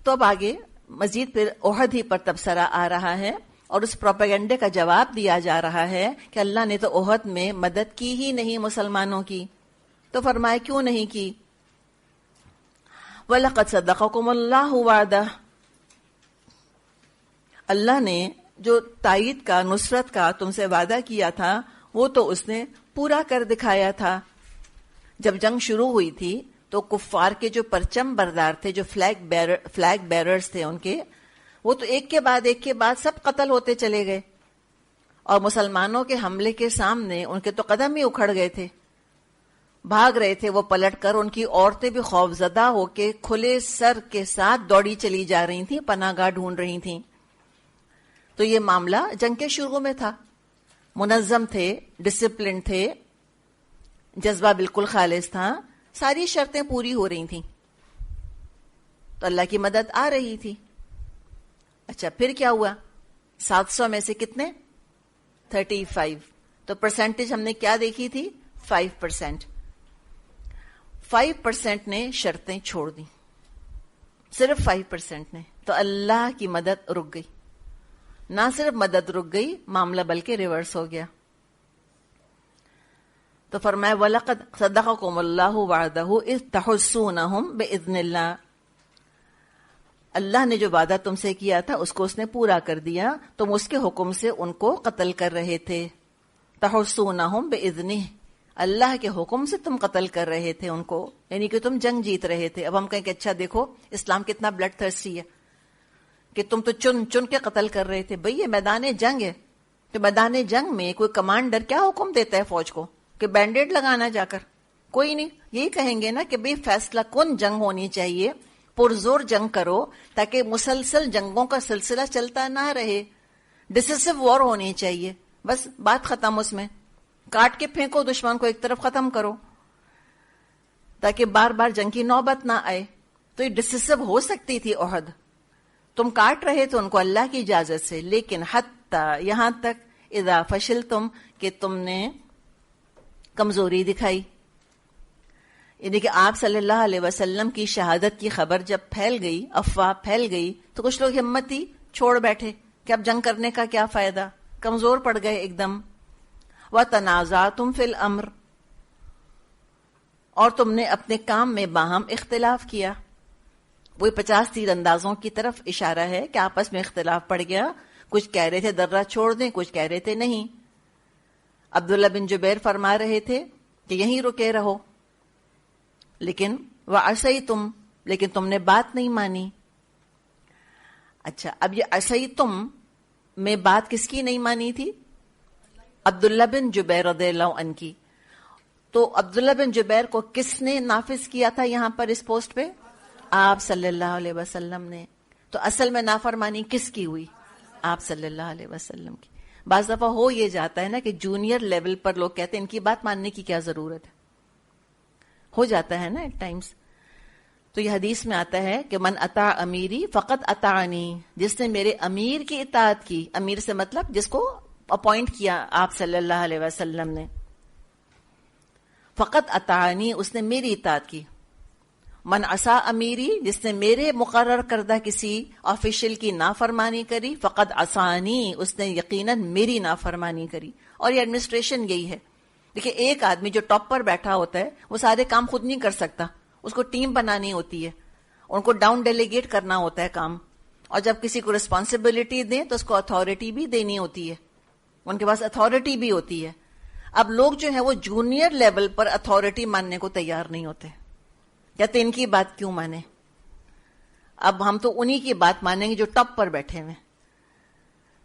تو اب آگے مزید پھر احد ہی پر تبصرہ آ رہا ہے اور اس پروپیگنڈے کا جواب دیا جا رہا ہے کہ اللہ نے تو احد میں مدد کی ہی نہیں مسلمانوں کی. تو فرمائے کیوں نہیں کی؟ وَلَقَدْ صَدَّقَكُمُ اللَّهُ وَعْدَهُ، اللہ نے جو تائید کا، نصرت کا تم سے وعدہ کیا تھا وہ تو اس نے پورا کر دکھایا تھا. جب جنگ شروع ہوئی تھی تو کفار کے جو پرچم بردار تھے، جو فلیگ بیررز تھے ان کے، وہ تو ایک کے بعد سب قتل ہوتے چلے گئے، اور مسلمانوں کے حملے کے سامنے ان کے تو قدم ہی اکھڑ گئے تھے، بھاگ رہے تھے وہ پلٹ کر. ان کی عورتیں بھی خوفزدہ ہو کے کھلے سر کے ساتھ دوڑی چلی جا رہی تھیں، پناہ گاہ ڈھونڈ رہی تھیں. تو یہ معاملہ جنگ کے شروع میں تھا، منظم تھے، ڈسپلن تھے، جذبہ بالکل خالص تھا، ساری شرطیں پوری ہو رہی تھیں، تو اللہ کی مدد آ رہی تھی. اچھا پھر کیا ہوا؟ 700 میں سے کتنے؟ 35. تو پرسنٹیج ہم نے کیا دیکھی تھی؟ 5%. 5% نے شرطیں چھوڑ دی، صرف 5% نے. تو اللہ کی مدد رک گئی. نہ صرف مدد رک گئی، معاملہ بلکہ ریورس ہو گیا. تو فرمایا وَلَقَدْ صَدَّقَكُمُ اللَّهُ وَعْدَهُ إِذْ تَحُسُّونَهُمْ بِإِذْنِ اللَّهِ، اللہ نے جو وعدہ تم سے کیا تھا اس کو اس نے پورا کر دیا، تم اس کے حکم سے ان کو قتل کر رہے تھے. تَحُسُّونَهُمْ بِإِذْنِهِ، اللہ کے حکم سے تم قتل کر رہے تھے ان کو، یعنی کہ تم جنگ جیت رہے تھے. اب ہم کہیں کہ اچھا دیکھو اسلام کتنا بلڈ تھرسٹی ہے کہ تم تو چن چن کے قتل کر رہے تھے. بھئی یہ میدان جنگ ہے، تو میدان جنگ میں کوئی کمانڈر کیا حکم دیتا ہے فوج کو کہ بینڈیڈ لگانا جا کر؟ کوئی نہیں. یہی کہیں گے نا کہ بھئی فیصلہ کن جنگ ہونی چاہیے، پرزور جنگ کرو تاکہ مسلسل جنگوں کا سلسلہ چلتا نہ رہے. ڈسیسو وار ہونی چاہیے، بس بات ختم. اس میں کاٹ کے پھینکو دشمن کو، ایک طرف ختم کرو تاکہ بار بار جنگ کی نوبت نہ آئے. تو یہ ڈسیسو ہو سکتی تھی احد. تم کاٹ رہے تھے ان کو اللہ کی اجازت سے، لیکن حتی یہاں تک اذا فشلتم کہ تم نے کمزوری دکھائی. یعنی کہ آپ صلی اللہ علیہ وسلم کی شہادت کی خبر جب پھیل گئی، افواہ پھیل گئی، تو کچھ لوگ ہمت ہی چھوڑ بیٹھے کہ اب جنگ کرنے کا کیا فائدہ، کمزور پڑ گئے ایک دم. وَتَنَازَعْتُمْ فِي الْأَمْرِ، اور تم نے اپنے کام میں باہم اختلاف کیا. وہی 50 تیر اندازوں کی طرف اشارہ ہے کہ آپس میں اختلاف پڑ گیا. کچھ کہہ رہے تھے درہ چھوڑ دیں، کچھ کہہ رہے تھے نہیں. عبداللہ بن جبیر فرما رہے تھے کہ یہیں رکے رہو، لیکن وَعَصَيْتُمْ، لیکن تم نے بات نہیں مانی. اچھا اب یہ عصیتم میں بات کس کی نہیں مانی تھی؟ عبداللہ بن جبیر رضی اللہ عنہ کی. تو عبداللہ بن جبیر کو کس نے نافذ کیا تھا یہاں پر اس پوسٹ پہ؟ آپ صلی اللہ علیہ وسلم نے. تو اصل میں نافرمانی کس کی ہوئی؟ آپ صلی اللہ علیہ وسلم کی. بعض دفعہ ہو یہ جاتا ہے نا کہ جونیئر لیول پر لوگ کہتے ہیں ان کی بات ماننے کی کیا ضرورت ہے، ہو جاتا ہے نا ایٹ ٹائمز. تو یہ حدیث میں آتا ہے کہ من اطاع امیری فقط اطاعنی، جس نے میرے امیر کی اطاعت کی. امیر سے مطلب جس کو اپوائنٹ کیا آپ صلی اللہ علیہ وسلم نے. فقط اطاعنی، اس نے میری اطاعت کی. من عصا امیری، جس نے میرے مقرر کردہ کسی آفیشل کی نافرمانی کری، فقط عصانی، اس نے یقیناً میری نافرمانی کری. اور یہ ایڈمنسٹریشن یہی ہے. دیکھیں ایک آدمی جو ٹاپ پر بیٹھا ہوتا ہے وہ سارے کام خود نہیں کر سکتا، اس کو ٹیم بنانی ہوتی ہے، ان کو ڈاؤن ڈیلیگیٹ کرنا ہوتا ہے کام. اور جب کسی کو رسپانسبلٹی دیں تو اس کو اتھارٹی بھی دینی ہوتی ہے، ان کے پاس اتھارٹی بھی ہوتی ہے. اب لوگ جو ہیں وہ جونیئر لیول پر اتھارٹی ماننے کو تیار نہیں ہوتے، کہتے ان کی بات کیوں مانیں، اب ہم تو انہی کی بات مانیں گے جو ٹاپ پر بیٹھے ہوئے.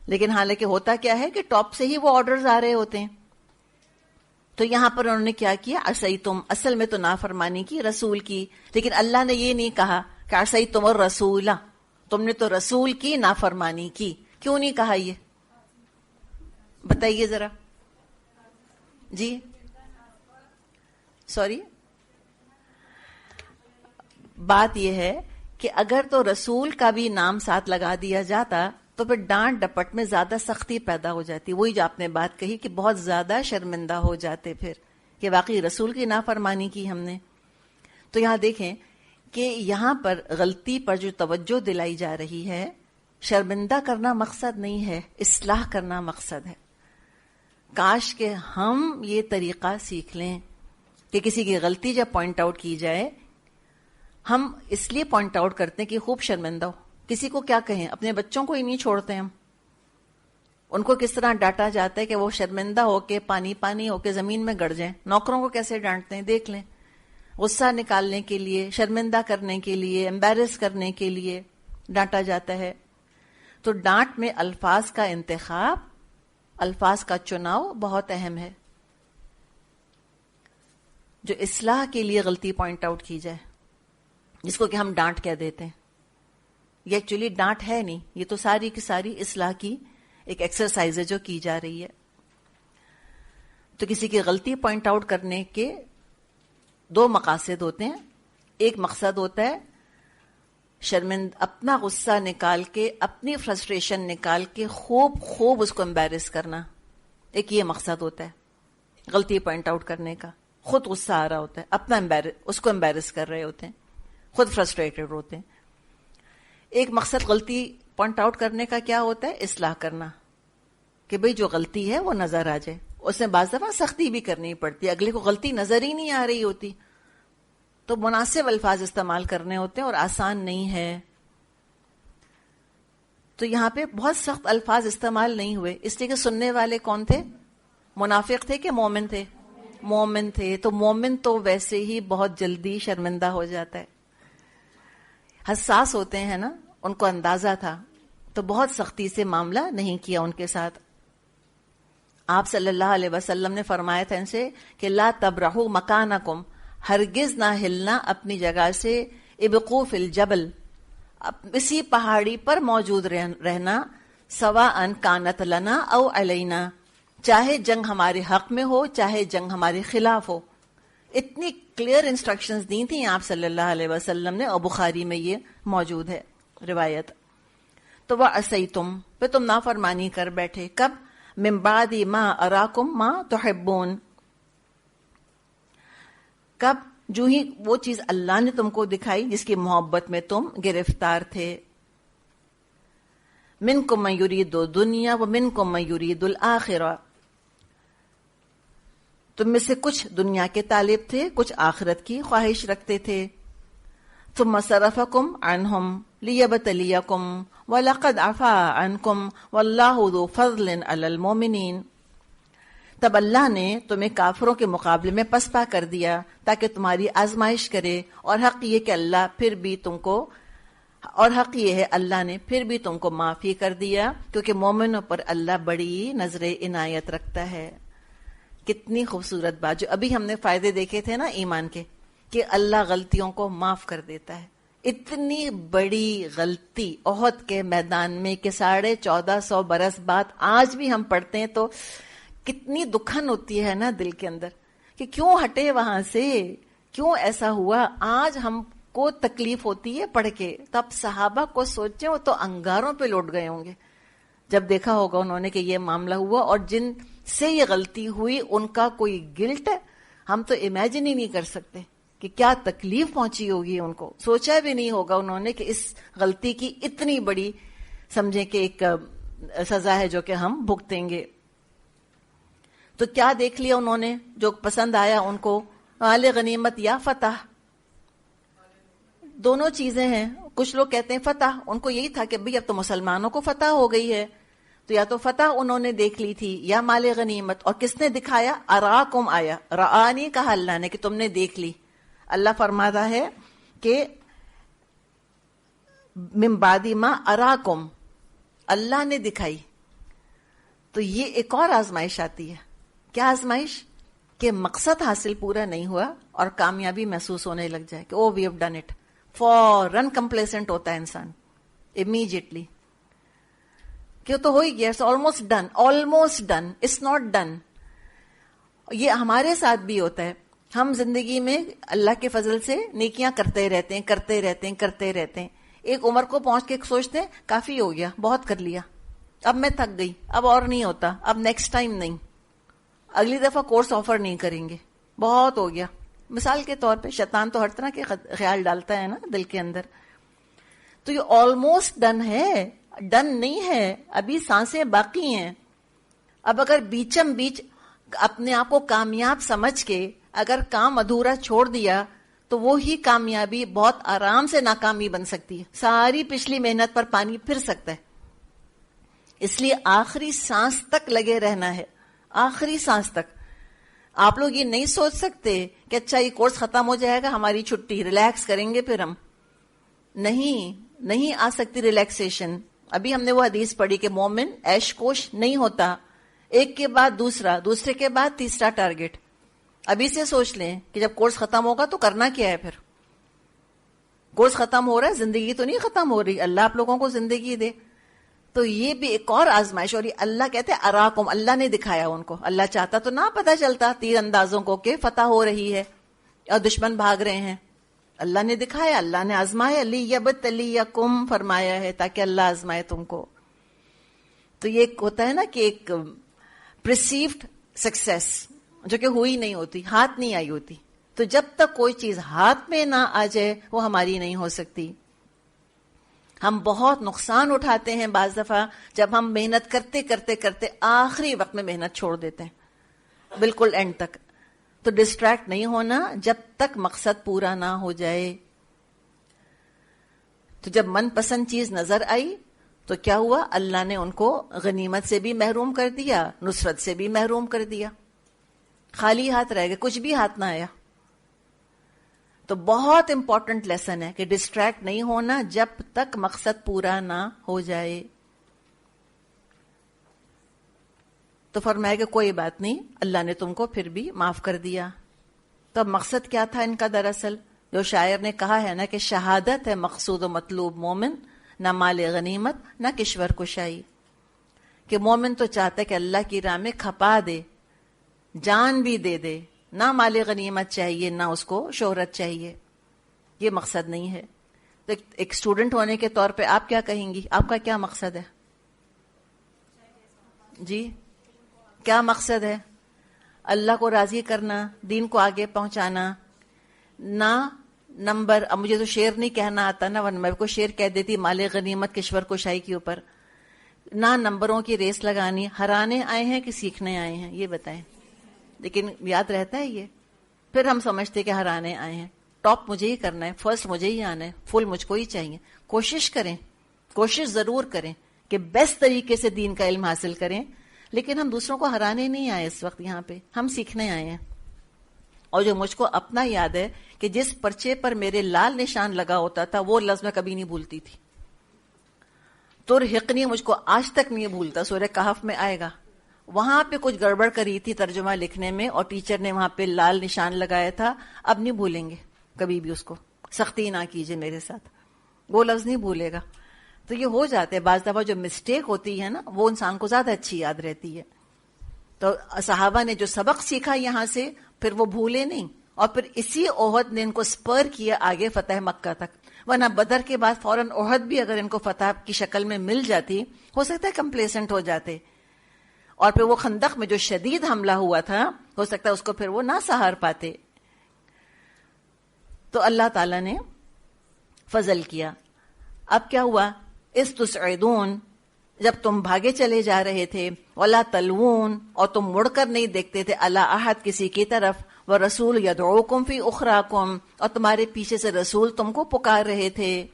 لیکن حالانکہ ہوتا کیا ہے کہ ٹاپ سے ہی وہ آرڈرز آ رہے ہوتے ہیں. تو یہاں پر انہوں نے کیا کیا؟ عصیتم، اصل میں تو نافرمانی کی رسول کی. لیکن اللہ نے یہ نہیں کہا کہ عصیتم الرسول، تم نے تو رسول کی نافرمانی کی. کیوں نہیں کہا یہ؟ بتائیے ذرا. جی سوری، بات یہ ہے کہ اگر تو رسول کا بھی نام ساتھ لگا دیا جاتا تو پھر ڈانٹ ڈپٹ میں زیادہ سختی پیدا ہو جاتی. وہی جو آپ نے بات کہی کہ بہت زیادہ شرمندہ ہو جاتے پھر کہ واقعی رسول کی نافرمانی کی ہم نے. تو یہاں دیکھیں کہ یہاں پر غلطی پر جو توجہ دلائی جا رہی ہے، شرمندہ کرنا مقصد نہیں ہے، اصلاح کرنا مقصد ہے. کاش کہ ہم یہ طریقہ سیکھ لیں کہ کسی کی غلطی جب پوائنٹ آؤٹ کی جائے، ہم اس لیے پوائنٹ آؤٹ کرتے ہیں کہ خوب شرمندہ ہو. کسی کو کیا کہیں، اپنے بچوں کو ہی نہیں چھوڑتے ہم. ان کو کس طرح ڈانٹا جاتا ہے کہ وہ شرمندہ ہو کے پانی پانی ہو کے زمین میں گڑ جائیں. نوکروں کو کیسے ڈانٹتے ہیں دیکھ لیں. غصہ نکالنے کے لیے، شرمندہ کرنے کے لیے، امبیرس کرنے کے لیے ڈانٹا جاتا ہے. تو ڈانٹ میں الفاظ کا انتخاب، الفاظ کا چناؤ بہت اہم ہے. جو اصلاح کے لیے غلطی پوائنٹ آؤٹ کی جائے، جس کو کہ ہم ڈانٹ کہہ دیتے ہیں، یہ ایکچولی ڈانٹ ہے نہیں، یہ تو ساری کی ساری اصلاح کی ایک ایکسرسائز ہے جو کی جا رہی ہے. تو کسی کی غلطی پوائنٹ آؤٹ کرنے کے دو مقاصد ہوتے ہیں. ایک مقصد ہوتا ہے اپنا غصہ نکال کے، اپنی فرسٹریشن نکال کے خوب اس کو امبیرس کرنا. ایک یہ مقصد ہوتا ہے غلطی پوائنٹ آؤٹ کرنے کا. خود غصہ آ رہا ہوتا ہے، اس کو امبیرس کر رہے ہوتے ہیں، خود فرسٹریٹڈ ہوتے ہیں. ایک مقصد غلطی پوائنٹ آؤٹ کرنے کا کیا ہوتا ہے؟ اصلاح کرنا، کہ بھئی جو غلطی ہے وہ نظر آ جائے. اس میں بعض دفعہ سختی بھی کرنی پڑتی ہے، اگلے کو غلطی نظر ہی نہیں آ رہی ہوتی، تو مناسب الفاظ استعمال کرنے ہوتے ہیں اور آسان نہیں ہے. تو یہاں پہ بہت سخت الفاظ استعمال نہیں ہوئے، اس لیے کہ سننے والے کون تھے؟ منافق تھے کہ مومن تھے؟ مومن تھے. تو مومن تو ویسے ہی بہت جلدی شرمندہ ہو جاتا ہے، حساس ہوتے ہیں نا، ان کو اندازہ تھا، تو بہت سختی سے معاملہ نہیں کیا ان کے ساتھ. آپ صلی اللہ علیہ وسلم نے فرمایا تھا ان سے کہ لا تبرحوا مکانکم، ہرگز نہ ہلنا اپنی جگہ سے. ابقوا فی الجبل، اسی پہاڑی پر موجود رہنا. سواء کانت لنا او علینا، چاہے جنگ ہمارے حق میں ہو چاہے جنگ ہمارے خلاف ہو. اتنی کلیئر انسٹرکشنز دی تھیں آپ صلی اللہ علیہ وسلم نے، اور بخاری میں یہ موجود ہے روایت. تو وَعَصَيْتُمْ، پہ تم نافرمانی کر بیٹھے. کب؟ مِن بَعْدِ مَا أَرَاكُمْ مَا تُحِبُّونَ، کب؟ جو ہی وہ چیز اللہ نے تم کو دکھائی جس کی محبت میں تم گرفتار تھے. مِنْكُمْ مَن يُرِيدُ الدُّنْيَا وَمِنْكُمْ مَن يُرِيدُ الْآخِرَةَ، تم میں سے کچھ دنیا کے طالب تھے، کچھ آخرت کی خواہش رکھتے تھے. ثم صرفكم عنهم ليبتليكم ولقد عفا عنكم والله ذو فضل على المؤمنين، تب اللہ نے تمہیں کافروں کے مقابلے میں پسپا کر دیا تاکہ تمہاری آزمائش کرے. اور حق یہ کہ اللہ پھر بھی تم کو، اور حق یہ ہے اللہ نے پھر بھی تم کو معافی کر دیا، کیونکہ مومنوں پر اللہ بڑی نظر عنایت رکھتا ہے. کتنی خوبصورت بات جو ابھی ہم نے فائدے دیکھے تھے نا ایمان کے، کہ اللہ غلطیوں کو معاف کر دیتا ہے. اتنی بڑی غلطی احد کے میدان میں کہ 1450 برس بعد آج بھی ہم پڑھتے ہیں تو کتنی دکھن ہوتی ہے نا دل کے اندر، کہ کیوں ہٹے وہاں سے، کیوں ایسا ہوا. آج ہم کو تکلیف ہوتی ہے پڑھ کے، تو اب صحابہ کو سوچیں، وہ تو انگاروں پہ لوٹ گئے ہوں گے جب دیکھا ہوگا انہوں نے کہ یہ معاملہ ہوا، اور جن سے یہ غلطی ہوئی ان کا کوئی گلٹ ہم تو امیجن ہی نہیں کر سکتے کہ کیا تکلیف پہنچی ہوگی ان کو. سوچا بھی نہیں ہوگا انہوں نے کہ اس غلطی کی اتنی بڑی سمجھیں کہ ایک سزا ہے جو کہ ہم بھگتیں گے. تو کیا دیکھ لیا انہوں نے جو پسند آیا ان کو؟ مال غنیمت یا فتح، دونوں چیزیں ہیں. کچھ لوگ کہتے ہیں فتح، ان کو یہی تھا کہ بھئی اب تو مسلمانوں کو فتح ہو گئی ہے، تو یا تو فتح انہوں نے دیکھ لی تھی یا مال غنیمت. اور کس نے دکھایا؟ اراکم آیا، رآ نہیں کہا اللہ نے کہ تم نے دیکھ لی. اللہ فرماتا ہے کہ من بعد ما اراکم، اللہ نے دکھائی. تو یہ ایک اور آزمائش آتی ہے. کیا آزمائش؟ کہ مقصد حاصل پورا نہیں ہوا اور کامیابی محسوس ہونے لگ جائے کہ oh we have done it, فوراً کمپلیسنٹ ہوتا ہے انسان امیجیٹلی کہ تو ہو ہی گیا، it's almost done, almost done, it's not done. یہ ہمارے ساتھ بھی ہوتا ہے. ہم زندگی میں اللہ کے فضل سے نیکیاں کرتے رہتے ہیں کرتے رہتے ہیں کرتے رہتے ہیں. ایک عمر کو پہنچ کے سوچتے ہیں کافی ہو گیا، بہت کر لیا، اب میں تھک گئی، اب اور نہیں ہوتا، اب نیکسٹ ٹائم نہیں، اگلی دفعہ کورس آفر نہیں کریں گے، بہت ہو گیا. مثال کے طور پہ شیطان تو ہر طرح کے خیال ڈالتا ہے نا دل کے اندر. تو یہ آلموسٹ ڈن ہے، ڈن نہیں ہے، ابھی سانسیں باقی ہیں. اب اگر بیچم بیچ اپنے آپ کو کامیاب سمجھ کے اگر کام ادھورا چھوڑ دیا تو وہی کامیابی بہت آرام سے ناکامی بن سکتی ہے. ساری پچھلی محنت پر پانی پھر سکتا ہے. اس لیے آخری سانس تک لگے رہنا ہے، آخری سانس تک. آپ لوگ یہ نہیں سوچ سکتے کہ اچھا یہ کورس ختم ہو جائے گا ہماری چھٹی، ریلیکس کریں گے پھر ہم. نہیں آ سکتی ریلیکسیشن. ابھی ہم نے وہ حدیث پڑھی کہ مومن عیش کوش نہیں ہوتا، ایک کے بعد دوسرا، دوسرے کے بعد تیسرا ٹارگٹ. ابھی سے سوچ لیں کہ جب کورس ختم ہوگا تو کرنا کیا ہے. پھر کورس ختم ہو رہا ہے، زندگی تو نہیں ختم ہو رہی. اللہ آپ لوگوں کو زندگی دے. تو یہ بھی ایک اور آزمائش. اور یہ اللہ کہتے ہیں اراکم، اللہ نے دکھایا ان کو. اللہ چاہتا تو نہ پتہ چلتا تیر اندازوں کو کہ فتح ہو رہی ہے اور دشمن بھاگ رہے ہیں. اللہ نے دکھایا، اللہ نے آزمایا. لیبتلیکم فرمایا ہے تاکہ اللہ آزمائے تم کو. تو یہ ایک ہوتا ہے نا کہ ایک پرسیوڈ سکسیس جو کہ ہوئی نہیں ہوتی، ہاتھ نہیں آئی ہوتی. تو جب تک کوئی چیز ہاتھ میں نہ آ جائے وہ ہماری نہیں ہو سکتی. ہم بہت نقصان اٹھاتے ہیں بعض دفعہ جب ہم محنت کرتے کرتے کرتے آخری وقت میں محنت چھوڑ دیتے ہیں بالکل اینڈ تک. تو ڈسٹریکٹ نہیں ہونا جب تک مقصد پورا نہ ہو جائے. تو جب من پسند چیز نظر آئی تو کیا ہوا؟ اللہ نے ان کو غنیمت سے بھی محروم کر دیا، نصرت سے بھی محروم کر دیا. خالی ہاتھ رہ گئے، کچھ بھی ہاتھ نہ آیا. تو بہت امپورٹنٹ لیسن ہے کہ ڈسٹریکٹ نہیں ہونا جب تک مقصد پورا نہ ہو جائے. تو فرمایا کہ کوئی بات نہیں، اللہ نے تم کو پھر بھی معاف کر دیا. تو اب مقصد کیا تھا ان کا؟ دراصل جو شاعر نے کہا ہے نا کہ شہادت ہے مقصود و مطلوب مومن، نہ مال غنیمت نہ کشور کشائی. کہ مومن تو چاہتا ہے کہ اللہ کی راہ میں کھپا دے، جان بھی دے دے، نہ مال غنیمت چاہیے نہ اس کو شہرت چاہیے. یہ مقصد نہیں ہے. تو ایک اسٹوڈنٹ ہونے کے طور پہ آپ کیا کہیں گی؟ آپ کا کیا مقصد ہے؟ جی کیا مقصد ہے؟ اللہ کو راضی کرنا، دین کو آگے پہنچانا، نہ نمبر. اب مجھے تو شعر نہیں کہنا آتا نا، ورنہ میں کو شعر کہہ دیتی مال غنیمت کشور کشائی کے اوپر. نہ نمبروں کی ریس لگانی. ہرانے آئے ہیں کہ سیکھنے آئے ہیں؟ یہ بتائیں. لیکن یاد رہتا ہے یہ؟ پھر ہم سمجھتے کہ ہرانے آئے ہیں، ٹاپ مجھے ہی کرنا ہے، فرسٹ مجھے ہی آنا ہے، فل مجھ کو ہی چاہیے. کوشش کریں، کوشش ضرور کریں کہ بیسٹ طریقے سے دین کا علم حاصل کریں. لیکن ہم دوسروں کو ہرانے نہیں آئے اس وقت یہاں پہ، ہم سیکھنے آئے ہیں. اور جو مجھ کو اپنا یاد ہے کہ جس پرچے پر میرے لال نشان لگا ہوتا تھا وہ لفظ میں کبھی نہیں بھولتی تھی. ترہقنی مجھ کو آج تک نہیں بھولتا، سورہ کہف میں آئے گا. وہاں پہ کچھ گڑبڑ کری تھی ترجمہ لکھنے میں اور ٹیچر نے وہاں پہ لال نشان لگایا تھا. اب نہیں بھولیں گے کبھی بھی اس کو. سختی نہ کیجیے میرے ساتھ، وہ لفظ نہیں بھولے گا. تو یہ ہو جاتے ہیں بعض دفعہ جو مسٹیک ہوتی ہے نا وہ انسان کو زیادہ اچھی یاد رہتی ہے. تو صحابہ نے جو سبق سیکھا یہاں سے پھر وہ بھولے نہیں، اور پھر اسی احد نے ان کو سپر کیا آگے فتح مکہ تک. ورنہ بدر کے بعد فوراً احد بھی اگر ان کو فتح کی شکل میں مل جاتی ہو سکتا ہے کمپلیسنٹ ہو جاتے. اور پھر وہ خندق میں جو شدید حملہ ہوا تھا ہو سکتا ہے اس کو پھر وہ نہ سہار پاتے. تو اللہ تعالیٰ نے فضل کیا. اب کیا ہوا؟ استسعدون، جب تم بھاگے چلے جا رہے تھے، ولا تلوون، اور تم مڑ کر نہیں دیکھتے تھے، الا احد کسی کی طرف، ورسول یدعوکم فی اخراکم، اور تمہارے پیچھے سے رسول تم کو پکار رہے تھے.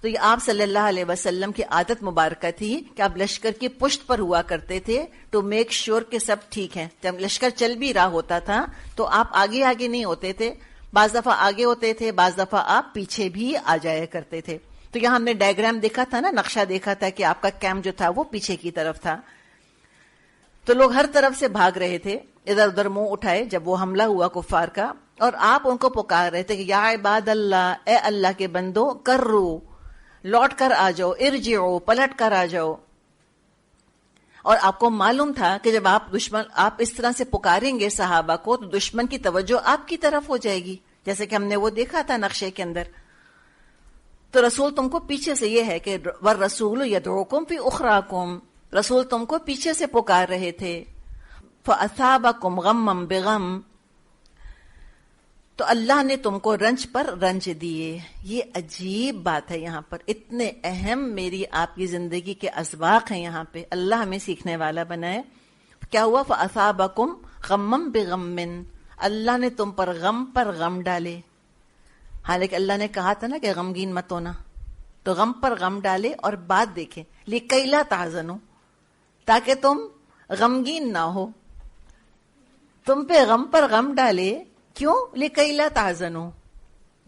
تو یہ آپ صلی اللہ علیہ وسلم کی عادت مبارکہ تھی کہ آپ لشکر کی پشت پر ہوا کرتے تھے ٹو میک شیور کہ سب ٹھیک ہے. جب لشکر چل بھی رہا ہوتا تھا تو آپ آگے آگے نہیں ہوتے تھے، بعض دفعہ آگے ہوتے تھے، بعض دفعہ آپ پیچھے بھی آ جایا کرتے تھے. تو یہاں ہم نے ڈائیگرام دیکھا تھا نا، نقشہ دیکھا تھا کہ آپ کا کیمپ جو تھا وہ پیچھے کی طرف تھا. تو لوگ ہر طرف سے بھاگ رہے تھے، ادھر ادھر منہ اٹھائے جب وہ حملہ ہوا کفار کا، اور آپ ان کو پکار رہے تھے کہ یا عباد اللہ، اے اللہ کے بندو، کرو، لوٹ کر آ جاؤ، ارجعو، پلٹ کر آ جاؤ. اور آپ کو معلوم تھا کہ جب آپ اس طرح سے پکاریں گے صحابہ کو تو دشمن کی توجہ آپ کی طرف ہو جائے گی، جیسے کہ ہم نے وہ دیکھا تھا نقشے کے اندر. تو رسول تم کو پیچھے سے، یہ ہے کہ والرسول یدعوکم فی اخراکم، رسول تم کو پیچھے سے پکار رہے تھے. فاصابکم غما بغم، تو اللہ نے تم کو رنج پر رنج دیے. یہ عجیب بات ہے یہاں پر. اتنے اہم میری آپ کی زندگی کے اسباق ہیں یہاں پہ. اللہ ہمیں سیکھنے والا بنائے. کیا ہوا؟ فَأَصَابَكُمْ غَمًّا بِغَمٍّ. اللہ نے تم پر غم ڈالے. حالانکہ اللہ نے کہا تھا نا کہ غمگین مت ہونا. تو غم پر غم ڈالے. اور بات دیکھیں، لِكَيْ لَا تَحْزَنُوا، تاکہ تم غمگین نہ ہو. تم پہ غم پر غم ڈالے. کیوں؟ لِكَيْ لَا تَحْزَنُوا،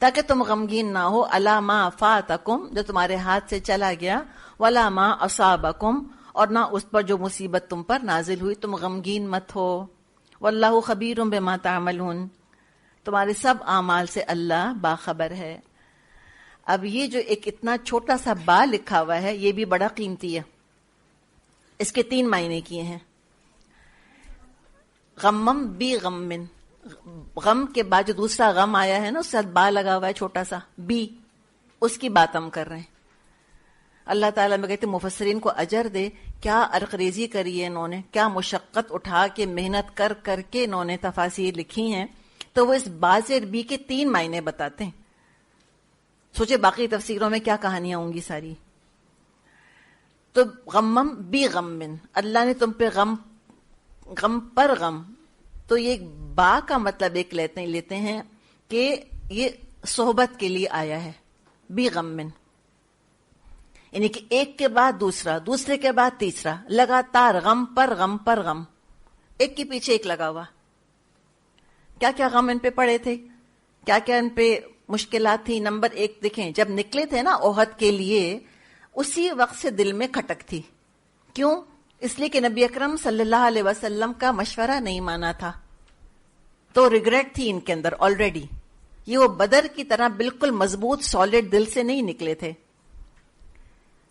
تاکہ تم غمگین نہ ہو. عَلَىٰ مَا فَاتَكُمْ، جو تمہارے ہاتھ سے چلا گیا. وَلَا مَا أَصَابَكُمْ، اور نہ اس پر جو مصیبت تم پر نازل ہوئی. تم غمگین مت ہو. وَاللَّهُ خَبِيرٌ بِمَا تَعْمَلُونَ، تمہارے سب اعمال سے اللہ باخبر ہے. اب یہ جو ایک اتنا چھوٹا سا با لکھا ہوا ہے، یہ بھی بڑا قیمتی ہے. اس کے 3 معنی کیے ہیں. غمم بی غمن، غم کے بعد جو دوسرا غم آیا ہے نا، اس سے با لگا ہوا ہے چھوٹا سا بی، اس کی بات ہم کر رہے ہیں. اللہ تعالیٰ میں کہتے ہیں مفسرین کو اجر دے. کیا ارقریزی کری ہے انہوں نے، کیا مشقت اٹھا کے محنت کر کر کے انہوں نے تفاسیر لکھی ہیں. تو وہ اس باز بی کے 3 معنی بتاتے ہیں. سوچے باقی تفسیروں میں کیا کہانیاں ہوں گی ساری. تو غمم بی غمن، اللہ نے تم پہ غم پر غم. تو یہ با کا مطلب ایک لیتے ہیں کہ یہ صحبت کے لیے آیا ہے. بی غمن یعنی کہ ایک کے بعد دوسرا، دوسرے کے بعد تیسرا، لگاتار غم پر غم پر غم، ایک کے پیچھے ایک لگا ہوا. کیا کیا غم ان پہ پڑے تھے، کیا کیا ان پہ مشکلات تھی. نمبر 1 دیکھیں، جب نکلے تھے نا احد کے لیے، اسی وقت سے دل میں کھٹک تھی. کیوں؟ اس لیے کہ نبی اکرم صلی اللہ علیہ وسلم کا مشورہ نہیں مانا تھا. تو ریگریٹ تھی ان کے اندر آلریڈی. یہ وہ بدر کی طرح بالکل مضبوط سالڈ دل سے نہیں نکلے تھے.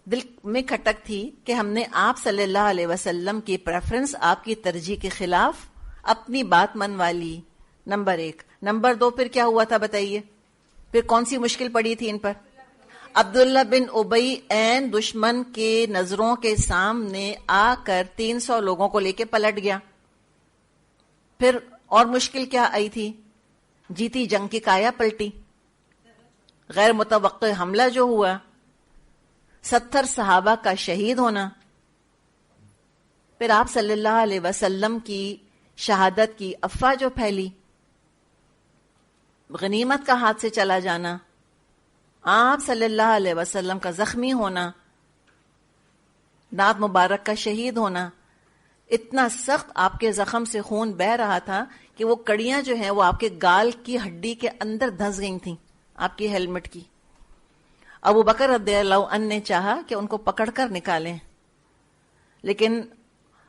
دل میں کھٹک تھی کہ ہم نے آپ صلی اللہ علیہ وسلم کی پریفرنس، آپ کی ترجیح کے خلاف اپنی بات منوا لی. نمبر 1. نمبر 2 پھر کیا ہوا تھا بتائیے؟ پھر کون سی مشکل پڑی تھی ان پر؟ عبداللہ بن ابی عین دشمن کے نظروں کے سامنے آ کر 300 لوگوں کو لے کے پلٹ گیا. پھر اور مشکل کیا آئی تھی؟ جیتی جنگ کی کایا پلٹی، غیر متوقع حملہ جو ہوا، 70 صحابہ کا شہید ہونا. پھر آپ صلی اللہ علیہ وسلم کی شہادت کی افواہ جو پھیلی، غنیمت کا ہاتھ سے چلا جانا، آپ صلی اللہ علیہ وسلم کا زخمی ہونا، نعت مبارک کا شہید ہونا. اتنا سخت آپ کے زخم سے خون بہہ رہا تھا کہ وہ کڑیاں جو ہیں وہ آپ کے گال کی ہڈی کے اندر دھس گئی تھیں آپ کی ہیلمٹ کی. ابو بکر رضی اللہ عنہ نے چاہا کہ ان کو پکڑ کر نکالیں، لیکن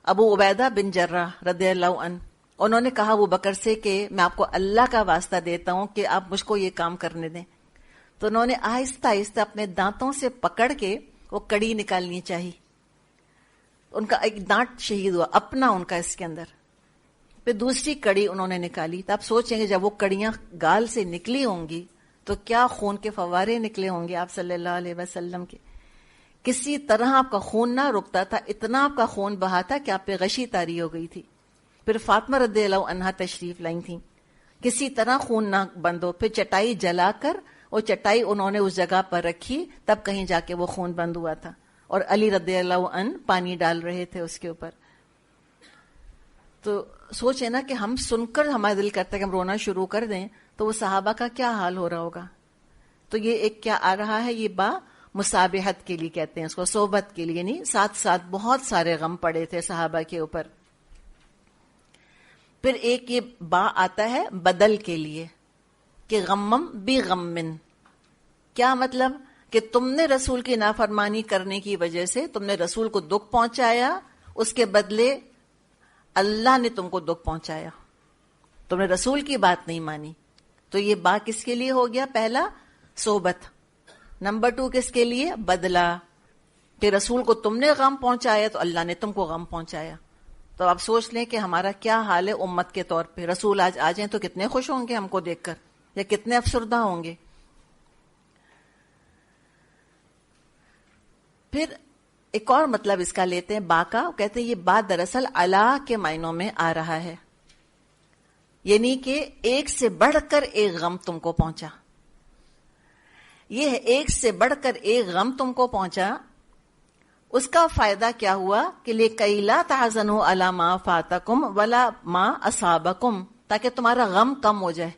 ابو عبیدہ بن جراح رضی اللہ عنہ، انہوں نے کہا ابو بکر سے کہ میں آپ کو اللہ کا واسطہ دیتا ہوں کہ آپ مجھ کو یہ کام کرنے دیں. تو انہوں نے آہستہ آہستہ اپنے دانتوں سے پکڑ کے وہ کڑی نکالنی چاہی. ان کا ایک دانت شہید ہوا اپنا ان کا اس کے اندر. پھر دوسری کڑی انہوں نے نکالی. تو آپ سوچیں گے جب وہ کڑیاں گال سے نکلی ہوں گی تو کیا خون کے فوارے نکلے ہوں گے آپ صلی اللہ علیہ وسلم کے. کسی طرح آپ کا خون نہ رکتا تھا، اتنا آپ کا خون بہا تھا کہ آپ پہ غشی طاری ہو گئی تھی. پھر فاطمہ رضی اللہ عنہا تشریف لائی تھیں، کسی طرح خون نہ بند ہو. پھر چٹائی جلا کر وہ چٹائی انہوں نے اس جگہ پر رکھی، تب کہیں جا کے وہ خون بند ہوا تھا. اور علی رضی اللہ عنہ پانی ڈال رہے تھے اس کے اوپر. تو سوچے نا کہ ہم سن کر ہمارا دل کرتا ہے کہ ہم رونا شروع کر دیں، تو وہ صحابہ کا کیا حال ہو رہا ہوگا. تو یہ ایک کیا آ رہا ہے، یہ با مصابحت کے لیے کہتے ہیں اس کو، صحبت کے لیے. یعنی ساتھ ساتھ بہت سارے غم پڑے تھے صحابہ کے اوپر. پھر ایک یہ با آتا ہے بدل کے لیے کہ غمم بی غمن. کیا مطلب؟ کہ تم نے رسول کی نافرمانی کرنے کی وجہ سے تم نے رسول کو دکھ پہنچایا، اس کے بدلے اللہ نے تم کو دکھ پہنچایا. تم نے رسول کی بات نہیں مانی. تو یہ با کس کے لیے ہو گیا؟ پہلا صحبت. نمبر 2 کس کے لیے؟ بدلہ. کہ رسول کو تم نے غم پہنچایا تو اللہ نے تم کو غم پہنچایا. تو آپ سوچ لیں کہ ہمارا کیا حال ہے امت کے طور پہ. رسول آج آ جائیں تو کتنے خوش ہوں گے ہم کو دیکھ کر، یا کتنے افسردہ ہوں گے. پھر ایک اور مطلب اس کا لیتے ہیں با کا، کہتے ہیں یہ با دراصل اللہ کے معنوں میں آ رہا ہے. یعنی کہ ایک سے بڑھ کر ایک غم تم کو پہنچا. یہ ہے ایک سے بڑھ کر ایک غم تم کو پہنچا. اس کا فائدہ کیا ہوا کہ لِكَيْ لَا تَحْزَنُوا عَلَى مَا فَاتَكُمْ وَلَا مَا أَصَابَكُمْ، تاکہ تمہارا غم کم ہو جائے.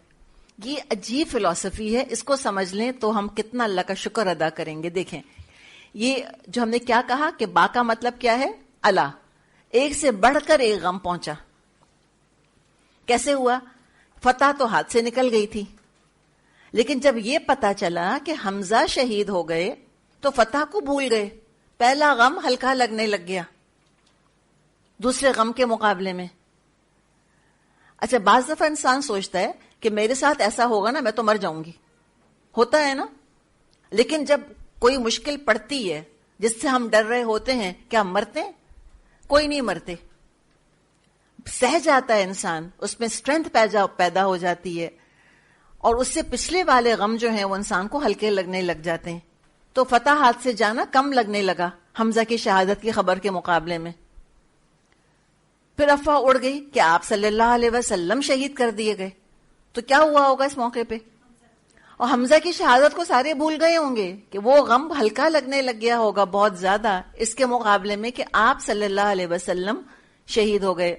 یہ عجیب فلسفی ہے، اس کو سمجھ لیں تو ہم کتنا اللہ کا شکر ادا کریں گے. دیکھیں یہ جو ہم نے کیا کہا کہ با کا مطلب کیا ہے؟ اللہ. ایک سے بڑھ کر ایک غم پہنچا. کیسے ہوا؟ فتح تو ہاتھ سے نکل گئی تھی، لیکن جب یہ پتا چلا کہ حمزہ شہید ہو گئے تو فتح کو بھول گئے. پہلا غم ہلکا لگنے لگ گیا دوسرے غم کے مقابلے میں. اچھا بعض دفعہ انسان سوچتا ہے کہ میرے ساتھ ایسا ہوگا نا میں تو مر جاؤں گی، ہوتا ہے نا. لیکن جب کوئی مشکل پڑتی ہے جس سے ہم ڈر رہے ہوتے ہیں، کیا ہم مرتے ہیں؟ کوئی نہیں مرتے. سہ جاتا ہے انسان، اس میں اسٹرینتھ پیدا ہو جاتی ہے، اور اس سے پچھلے والے غم جو ہیں وہ انسان کو ہلکے لگنے لگ جاتے ہیں. تو فتح ہاتھ سے جانا کم لگنے لگا حمزہ کی شہادت کی خبر کے مقابلے میں. پھر افواہ اڑ گئی کہ آپ صلی اللہ علیہ وسلم شہید کر دیے گئے. تو کیا ہوا ہوگا اس موقع پہ؟ اور حمزہ کی شہادت کو سارے بھول گئے ہوں گے کہ وہ غم ہلکا لگنے لگ گیا ہوگا بہت زیادہ اس کے مقابلے میں کہ آپ صلی اللہ علیہ وسلم شہید ہو گئے.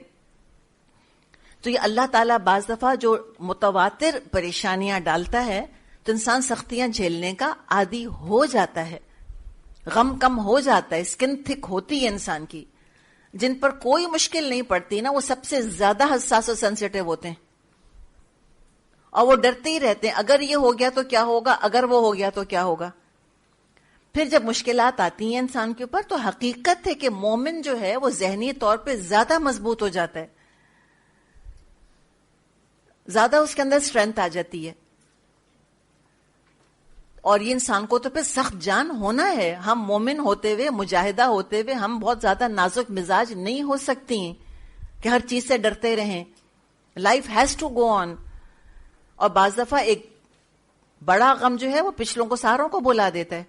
تو یہ اللہ تعالیٰ بعض دفعہ جو متواتر پریشانیاں ڈالتا ہے تو انسان سختیاں جھیلنے کا عادی ہو جاتا ہے، غم کم ہو جاتا ہے، اسکن تھک ہوتی ہے انسان کی. جن پر کوئی مشکل نہیں پڑتی نا وہ سب سے زیادہ حساس اور سینسیٹیو ہوتے ہیں، اور وہ ڈرتے ہی رہتے ہیں اگر یہ ہو گیا تو کیا ہوگا، اگر وہ ہو گیا تو کیا ہوگا. پھر جب مشکلات آتی ہیں انسان کے اوپر تو حقیقت ہے کہ مومن جو ہے وہ ذہنی طور پہ زیادہ مضبوط ہو جاتا ہے، زیادہ اس کے اندر اسٹرینتھ آ جاتی ہے. اور یہ انسان کو تو پھر سخت جان ہونا ہے. ہم مومن ہوتے ہوئے، مجاہدہ ہوتے ہوئے ہم بہت زیادہ نازک مزاج نہیں ہو سکتی کہ ہر چیز سے ڈرتے رہیں. لائف ہیز ٹو گو آن. اور بعض دفعہ ایک بڑا غم جو ہے وہ پچھلوں کو ساروں کو بلا دیتا ہے.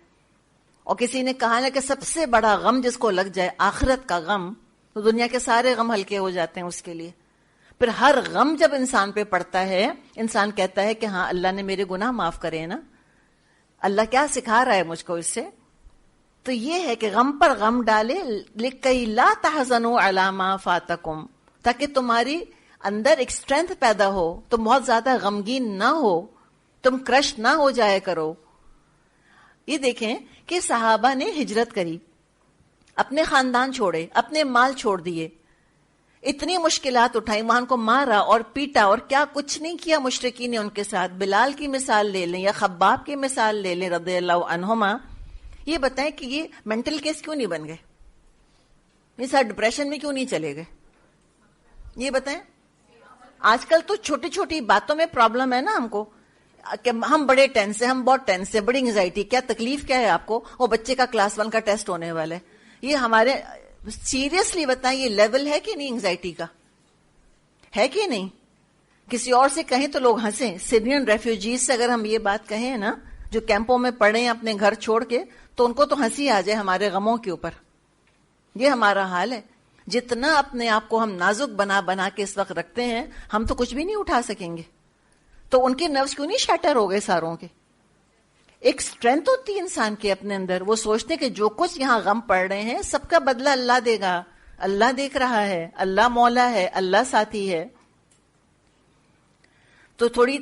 اور کسی نے کہا نا کہ سب سے بڑا غم جس کو لگ جائے آخرت کا غم، تو دنیا کے سارے غم ہلکے ہو جاتے ہیں اس کے لیے. پھر ہر غم جب انسان پہ پڑتا ہے انسان کہتا ہے کہ ہاں اللہ نے میرے گناہ معاف کرے نا، اللہ کیا سکھا رہا ہے مجھ کو اس سے. تو یہ ہے کہ غم پر غم ڈالے لِكَيْ لَا تَحْزَنُوا عَلَى مَا فَاتَكُمْ، تاکہ تمہاری اندر ایک اسٹرینتھ پیدا ہو، تم بہت زیادہ غمگین نہ ہو، تم کرش نہ ہو جائے کرو. یہ دیکھیں کہ صحابہ نے ہجرت کری، اپنے خاندان چھوڑے، اپنے مال چھوڑ دیے، اتنی مشکلات اٹھائی، وہاں کو مارا اور پیٹا اور کیا کچھ نہیں کیا مشرکین نے ان کے ساتھ. بلال کی مثال لے لیں یا خباب کی مثال لے لیں رضی اللہ عنہما. یہ بتائیں کہ یہ مینٹل کیس کیوں نہیں بن گئے، یہ ساتھ ڈپریشن میں کیوں نہیں چلے گئے؟ یہ بتائیں. آج کل تو چھوٹی چھوٹی باتوں میں پرابلم ہے نا ہم کو، کہ ہم بڑے ٹینس ہیں، ہم بہت ٹینس ہیں، بڑی انگزائٹی. کیا تکلیف کیا ہے آپ کو؟ وہ بچے کا کلاس 1 کا ٹیسٹ ہونے والا ہے. یہ ہمارے سیریسلی بتائیں یہ لیول ہے کہ نہیں انگزائٹی کا؟ ہے کہ نہیں؟ کسی اور سے کہیں تو لوگ ہنسیں. سیرین ریفیوجیز سے اگر ہم یہ بات کہیں نا جو کیمپوں میں پڑے ہیں اپنے گھر چھوڑ کے، تو ان کو تو ہنسی آ جائے ہمارے غموں کے اوپر. یہ ہمارا حال ہے. جتنا اپنے آپ کو ہم نازک بنا بنا کے اس وقت رکھتے ہیں ہم تو کچھ بھی نہیں اٹھا سکیں گے. تو ان کے نروس کیوں نہیں شیٹر ہو گئے ساروں کے؟ ایک اسٹرینتھ ہوتی ہے انسان کے اپنے اندر، وہ سوچتے کہ جو کچھ یہاں غم پڑ رہے ہیں سب کا بدلہ اللہ دے گا، اللہ دیکھ رہا ہے، اللہ مولا ہے، اللہ ساتھی ہے. تو تھوڑی